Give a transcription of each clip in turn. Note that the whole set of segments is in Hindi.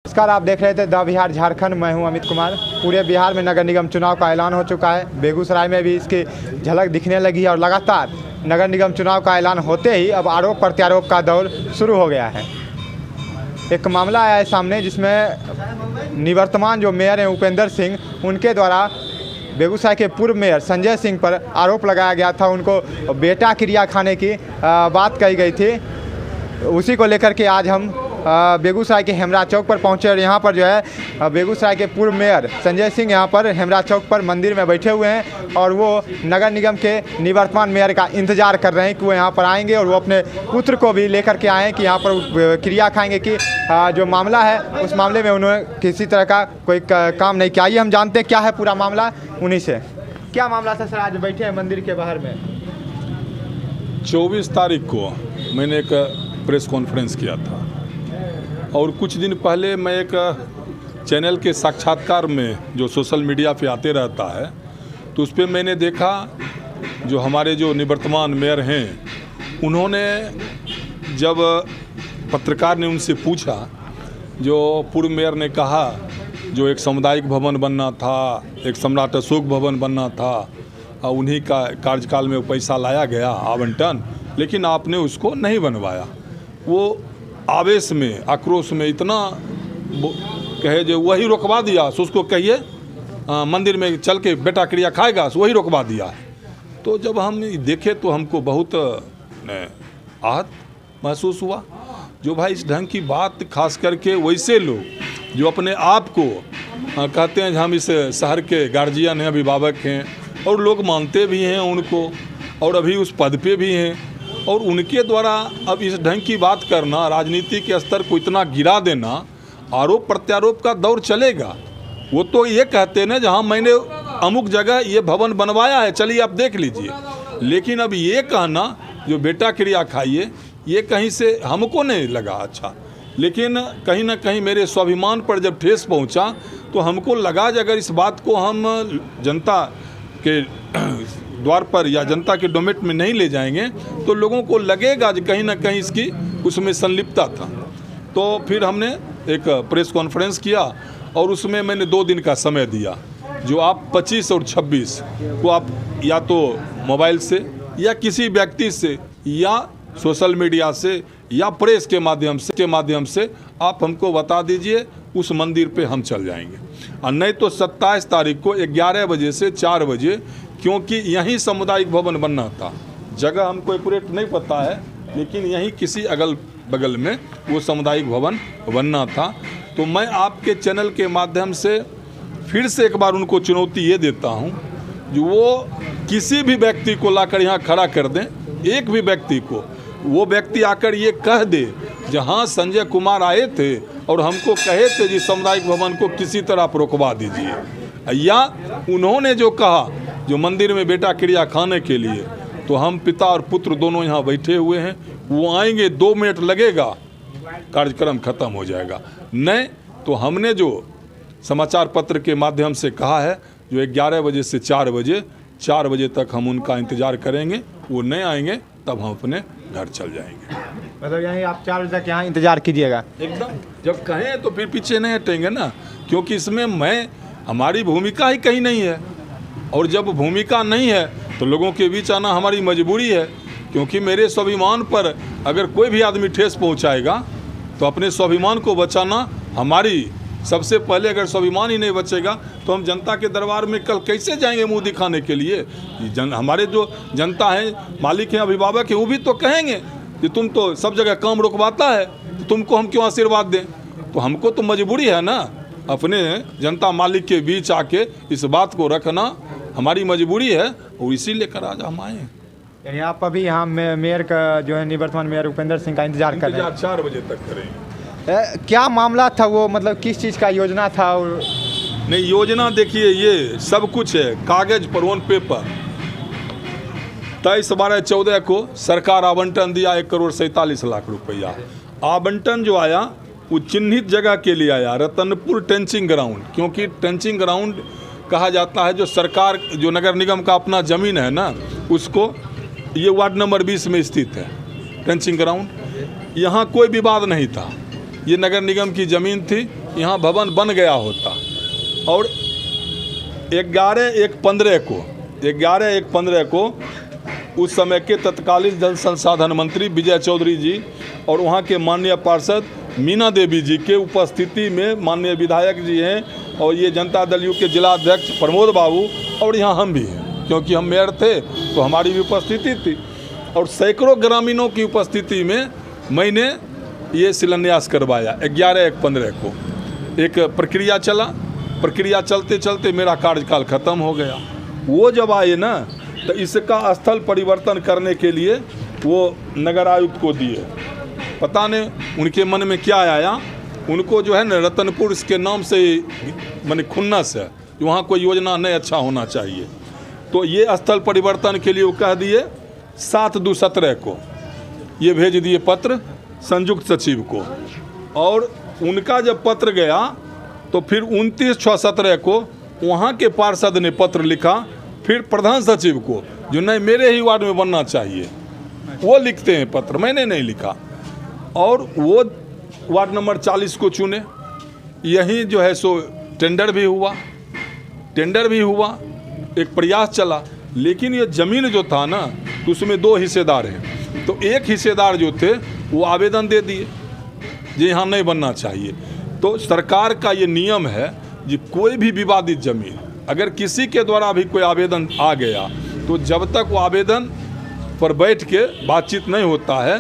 नमस्कार, आप देख रहे थे द बिहार झारखंड। मैं हूं अमित कुमार। पूरे बिहार में नगर निगम चुनाव का ऐलान हो चुका है। बेगूसराय में भी इसकी झलक दिखने लगी है और लगातार नगर निगम चुनाव का ऐलान होते ही अब आरोप प्रत्यारोप का दौर शुरू हो गया है। एक मामला आया है सामने जिसमें निवर्तमान जो मेयर हैं उपेंद्र सिंह, उनके द्वारा बेगूसराय के पूर्व मेयर संजय सिंह पर आरोप लगाया गया था। उनको बेटा क्रिया खाने की बात कही गई थी। उसी को लेकर के आज हम बेगूसराय के हेमरा चौक पर पहुंचे और यहाँ पर जो है बेगूसराय के पूर्व मेयर संजय सिंह यहाँ पर हेमरा चौक पर मंदिर में बैठे हुए हैं और वो नगर निगम के निवर्तमान मेयर का इंतज़ार कर रहे हैं कि वो यहाँ पर आएंगे और वो अपने पुत्र को भी लेकर के आएँ कि यहाँ पर क्रिया खाएंगे कि जो मामला है उस मामले में उन्होंने किसी तरह का कोई काम नहीं किया। ये हम जानते हैं क्या है पूरा मामला उन्हीं से। क्या मामला था सर, आज बैठे हैं मंदिर के बाहर में? 24 तारीख को मैंने एक प्रेस कॉन्फ्रेंस किया था और कुछ दिन पहले मैं एक चैनल के साक्षात्कार में जो सोशल मीडिया पे आते रहता है तो उस पर मैंने देखा जो हमारे जो निवर्तमान मेयर हैं उन्होंने जब पत्रकार ने उनसे पूछा, जो पूर्व मेयर ने कहा जो एक सामुदायिक भवन बनना था, एक सम्राट अशोक भवन बनना था, उन्हीं का कार्यकाल में वो पैसा लाया गया आवंटन, लेकिन आपने उसको नहीं बनवाया। वो आवेश में आक्रोश में इतना कहे जो वही रोकवा दिया, सो उसको कहिए मंदिर में चल के बेटा क्रिया खाएगा, सो वही रोकवा दिया है। तो जब हम देखे तो हमको बहुत आहत महसूस हुआ। जो भाई इस ढंग की बात खास करके वैसे लोग जो अपने आप को कहते हैं हम इस शहर के गार्जियन हैं, अभिभावक हैं और लोग मानते भी हैं उनको और अभी उस पद पे भी हैं, और उनके द्वारा अब इस ढंग की बात करना, राजनीति के स्तर को इतना गिरा देना, आरोप प्रत्यारोप का दौर चलेगा। वो तो ये कहते हैं ना जहाँ मैंने अमुक जगह ये भवन बनवाया है, चलिए आप देख लीजिए, लेकिन अब ये कहना जो बेटा क्रिया खाइए, ये कहीं से हमको नहीं लगा अच्छा। लेकिन कहीं ना कहीं मेरे स्वाभिमान पर जब ठेस पहुंचा तो हमको लगा कि अगर इस बात को हम जनता के द्वार पर या जनता के डोमेट में नहीं ले जाएंगे तो लोगों को लगेगा कि कहीं ना कहीं इसकी उसमें संलिप्तता था। तो फिर हमने एक प्रेस कॉन्फ्रेंस किया और उसमें मैंने 2 दिन का समय दिया, जो आप 25 और 26 को आप या तो मोबाइल से या किसी व्यक्ति से या सोशल मीडिया से या प्रेस के माध्यम से आप हमको बता दीजिए, उस मंदिर पे हम चल जाएंगे। और नहीं तो 27 तारीख को 11 बजे से 4 बजे, क्योंकि यहीं सामुदायिक भवन बनना था। जगह हमको एक्यूरेट नहीं पता है, लेकिन यहीं किसी अगल बगल में वो सामुदायिक भवन बनना था। तो मैं आपके चैनल के माध्यम से फिर से एक बार उनको चुनौती ये देता हूँ, जो वो किसी भी व्यक्ति को लाकर यहाँ खड़ा कर दें, एक भी व्यक्ति को, वो व्यक्ति आकर ये कह दे जहाँ संजय कुमार आए थे और हमको कहे थे जी सामुदायिक भवन को किसी तरह आप रोकवा दीजिए, या उन्होंने जो कहा जो मंदिर में बेटा क्रिया खाने के लिए, तो हम पिता और पुत्र दोनों यहाँ बैठे हुए हैं, वो आएंगे 2 मिनट लगेगा, कार्यक्रम खत्म हो जाएगा। नहीं तो हमने जो समाचार पत्र के माध्यम से कहा है जो 11 बजे से 4 बजे तक हम उनका इंतज़ार करेंगे, वो नहीं आएंगे तब हम अपने घर चल जाएंगे। मतलब यहीं आप 4 बजे तक यहाँ इंतज़ार कीजिएगा? एकदम, जब कहें तो फिर पीछे नहीं हटेंगे ना, क्योंकि इसमें हमारी भूमिका ही कहीं नहीं है, और जब भूमिका नहीं है तो लोगों के बीच आना हमारी मजबूरी है। क्योंकि मेरे स्वाभिमान पर अगर कोई भी आदमी ठेस पहुँचाएगा तो अपने स्वाभिमान को बचाना हमारी सबसे पहले। अगर स्वाभिमान ही नहीं बचेगा तो हम जनता के दरबार में कल कैसे जाएंगे मुंह दिखाने के लिए? हमारे जो जनता है, मालिक हैं, अभिभावक हैं, वो भी तो कहेंगे कि तुम तो सब जगह काम रुकवाता है, तो तुमको हम क्यों आशीर्वाद दें? तो हमको तो मजबूरी है ना, अपने जनता मालिक के बीच आके इस बात को रखना हमारी मजबूरी है, और इसीलिए कर आज हम आए हैं। यानी आप अभी यहाँ मेयर का जो है निवर्तमान मेयर उपेंद्र सिंह का इंतजार कर रहे हैं? 4 बजे तक करेंगे। क्या मामला था वो, मतलब किस चीज़ का योजना था? और नहीं, योजना देखिए ये सब कुछ है कागज पर, ऑन पेपर। 23/12/14 को सरकार आवंटन दिया 1,47,00,000 रुपया। आवंटन जो आया वो चिन्हित जगह के लिए आया, रतनपुर टेंचिंग ग्राउंड, क्योंकि टेंचिंग ग्राउंड कहा जाता है जो सरकार जो नगर निगम का अपना ज़मीन है ना, उसको, ये वार्ड नंबर 20 में स्थित है टेंचिंग ग्राउंड। यहाँ कोई विवाद नहीं था, ये नगर निगम की ज़मीन थी यहाँ भवन बन गया होता। और 11/1/15 को उस समय के तत्कालीन जल संसाधन मंत्री विजय चौधरी जी और वहाँ के माननीय पार्षद मीना देवी जी के उपस्थिति में माननीय विधायक जी हैं और ये जनता दल यू के जिला अध्यक्ष प्रमोद बाबू और यहाँ हम भी हैं, क्योंकि हम मेयर थे तो हमारी भी उपस्थिति थी, और सैकड़ों ग्रामीणों की उपस्थिति में मैंने ये शिलान्यास करवाया 11/1/15 को। एक प्रक्रिया चला, प्रक्रिया चलते चलते मेरा कार्यकाल ख़त्म हो गया। वो जब आए ना तो इसका स्थल परिवर्तन करने के लिए वो नगर आयुक्त को दिए। पता नहीं उनके मन में क्या आया, उनको जो है ना रतनपुर इसके नाम से मैंने खुन्नस है, वहाँ कोई योजना नहीं अच्छा होना चाहिए, तो ये स्थल परिवर्तन के लिए वो कह दिए 7/2/17 को ये भेज दिए पत्र संयुक्त सचिव को। और उनका जब पत्र गया तो फिर 29/6/17 को वहाँ के पार्षद ने पत्र लिखा फिर प्रधान सचिव को, जो नहीं मेरे ही वार्ड में बनना चाहिए, वो लिखते हैं पत्र, मैंने नहीं लिखा। और वो वार्ड नंबर 40 को चुने। यहीं जो है सो टेंडर भी हुआ, एक प्रयास चला, लेकिन ये ज़मीन जो था ना तो उसमें 2 हिस्सेदार हैं, तो एक हिस्सेदार जो थे वो आवेदन दे दिए जो यहाँ नहीं बनना चाहिए। तो सरकार का ये नियम है कि कोई भी विवादित ज़मीन अगर किसी के द्वारा भी कोई आवेदन आ गया तो जब तक वो आवेदन पर बैठ के बातचीत नहीं होता है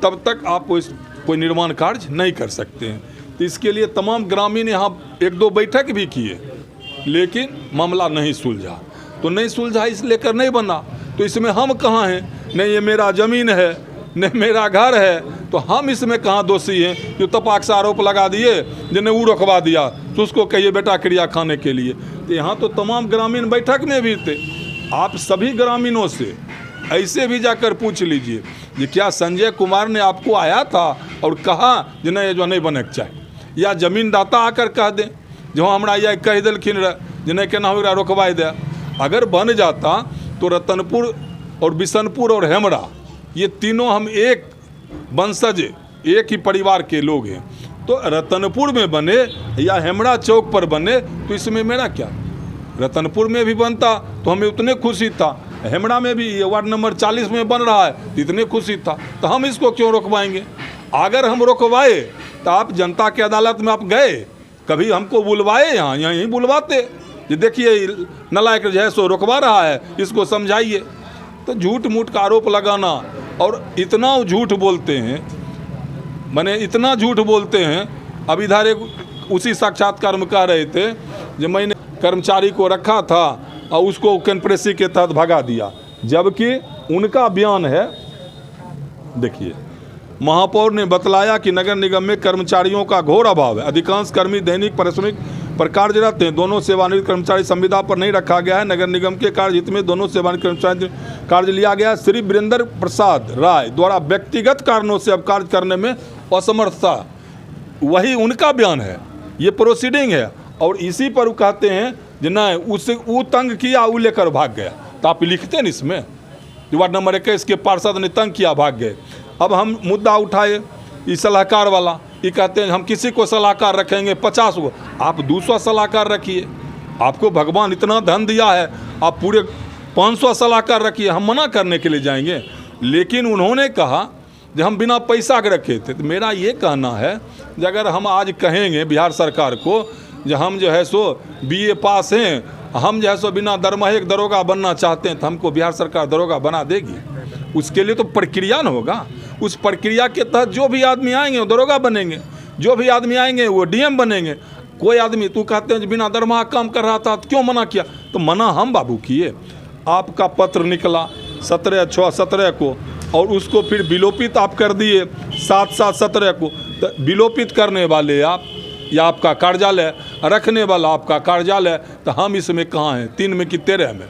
तब तक आप कोई निर्माण कार्य नहीं कर सकते हैं। तो इसके लिए तमाम ग्रामीण यहाँ 1-2 बैठक भी किए, लेकिन मामला नहीं सुलझा। तो नहीं सुलझा इस लेकर नहीं बना, तो इसमें हम कहाँ हैं? नहीं ये मेरा ज़मीन है, नहीं मेरा घर है, तो हम इसमें कहाँ दोषी हैं? जो तपाक से आरोप लगा दिए जिन्हें वो रोकवा दिया तो उसको कहिए बेटा क्रिया खाने के लिए। तो यहाँ तो तमाम ग्रामीण बैठक में भी थे। आप सभी ग्रामीणों से ऐसे भी जाकर पूछ लीजिए कि क्या संजय कुमार ने आपको आया था और कहा जो नहीं जो नहीं बने चाहिए, या जमीन दाता आकर कह दें जो हमरा यह कह दिलखिन जो नहीं केना हो रोकवा दे। अगर बन जाता तो रतनपुर और बिशनपुर और हेमरा ये तीनों हम एक वंशज एक ही परिवार के लोग हैं, तो रतनपुर में बने या हेमरा चौक पर बने तो इसमें मेरा क्या? रतनपुर में भी बनता तो हमें उतने खुशी था, हेमरा में भी ये वार्ड नंबर 40 में बन रहा है तो इतने खुशी था, तो हम इसको क्यों रोकवाएंगे? अगर हम रोकवाए तो आप जनता की अदालत में आप गए, कभी हमको बुलवाए, यहाँ यहीं बुलवाते ये देखिए नालायक जो है सो रोकवा रहा है, इसको समझाइए। तो झूठ मूठ का आरोप लगाना, और इतना झूठ बोलते हैं, माने इतना झूठ बोलते हैं। अब इधर एक उसी साक्षात्कार में कह रहे थे जो मैंने कर्मचारी को रखा था और उसको कन्प्रेसी के तहत भगा दिया, जबकि उनका बयान है। देखिए महापौर ने बतलाया कि नगर निगम में कर्मचारियों का घोर अभाव है, अधिकांश कर्मी दैनिक पारिश्रमिक पर कार्यरत हैं, दोनों सेवानिवृत्त कर्मचारी संविदा पर नहीं रखा गया है। नगर निगम के कार्यहित में दोनों सेवानिवृत्त कर्मचारी कार्य लिया गया। श्री वीरेंद्र प्रसाद राय द्वारा व्यक्तिगत कारणों से अब कार्य करने में असमर्थता, वही उनका बयान है, ये प्रोसीडिंग है। और इसी पर वो कहते हैं जो नहीं उससे वो तंग किया, वो लेकर भाग गया। तो आप लिखते हैं इसमें जो वार्ड नंबर 21 के पार्षद ने तंग किया, भाग गए। अब हम मुद्दा उठाए इस सलाहकार वाला, ये कहते हैं हम किसी को सलाहकार रखेंगे 50 को, आप 200 सलाहकार रखिए। आपको भगवान इतना धन दिया है, आप पूरे 500 सलाहकार रखिए, हम मना करने के लिए जाएंगे? लेकिन उन्होंने कहा जब हम बिना पैसा के रखे थे। तो मेरा ये कहना है कि अगर हम आज कहेंगे बिहार सरकार को जो हम जो है सो BA पास हैं, हम जो है सो बिना दरमाहे दरोगा बनना चाहते हैं, तो हमको बिहार सरकार दरोगा बना देगी? उसके लिए तो प्रक्रिया न होगा। उस प्रक्रिया के तहत जो भी आदमी आएंगे वो दरोगा बनेंगे, जो भी आदमी आएंगे वो DM बनेंगे। कोई आदमी तू कहते हैं बिना दरमाहा काम कर रहा था तो क्यों मना किया? तो मना हम बाबू किए। आपका पत्र निकला 17/6/17 को और उसको फिर विलोपित आप कर दिए 7/7/17 को। तो विलोपित करने वाले आप या आपका कार्यालय, रखने वाला आपका कार्यालय, तो हम इसमें कहाँ हैं? 3 में कि 13 में?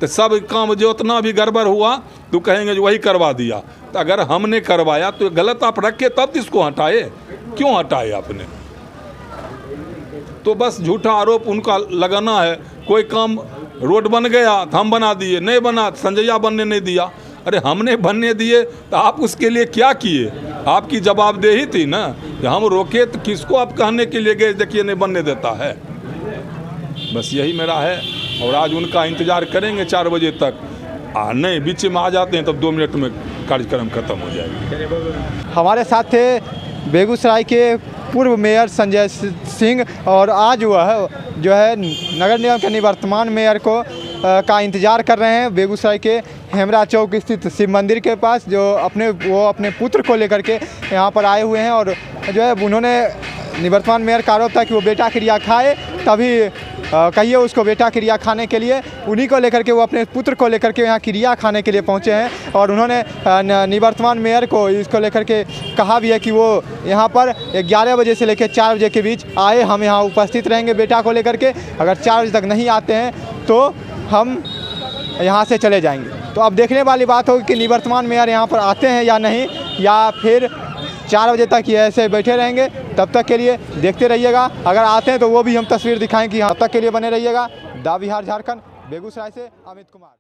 तो सब काम जो उतना भी गड़बड़ हुआ तो कहेंगे जो वही करवा दिया। तो अगर हमने करवाया तो गलत आप रखे तब इसको हटाए, क्यों हटाए आपने? तो बस झूठा आरोप उनका लगाना है। कोई काम रोड बन गया तो हम बना दिए, नहीं बना संजैया बनने नहीं दिया। अरे हमने बनने दिए तो आप उसके लिए क्या किए? आपकी जवाबदेही थी ना कि हम रोके, तो किसको आप कहने के लिए गए देखिए नहीं बनने देता है? बस यही मेरा है। और आज उनका इंतज़ार करेंगे 4 बजे तक। नहीं बीच में आ जाते हैं तब 2 मिनट में कार्यक्रम खत्म हो जाएगा। हमारे साथ थे बेगूसराय के पूर्व मेयर संजय सिंह, और आज वह जो है नगर निगम के निवर्तमान मेयर को का इंतज़ार कर रहे हैं बेगूसराय के हेमरा चौक स्थित शिव मंदिर के पास, जो अपने पुत्र को लेकर के यहाँ पर आए हुए हैं। और जो है उन्होंने निवर्तमान मेयर का आरोप था कि वो बेटा क्रिया खाए, तभी कहिए उसको बेटा क्रिया खाने के लिए, उन्हीं को लेकर के वो अपने पुत्र को लेकर के यहाँ क्रिया खाने के लिए पहुँचे हैं। और उन्होंने निवर्तमान मेयर को इसको लेकर के कहा भी है कि वो यहाँ पर 11 बजे से लेकर 4 बजे के बीच आए, हम यहाँ उपस्थित रहेंगे बेटा को लेकर के। अगर 4 बजे तक नहीं आते हैं तो हम यहाँ से चले जाएंगे। तो अब देखने वाली बात होगी कि निवर्तमान मेयर यहाँ पर आते हैं या नहीं, या फिर 4 बजे तक ये ऐसे बैठे रहेंगे। तब तक के लिए देखते रहिएगा, अगर आते हैं तो वो भी हम तस्वीर दिखाएं कि तब तक के लिए बने रहिएगा। दा बिहार झारखंड, बेगूसराय से अमित कुमार।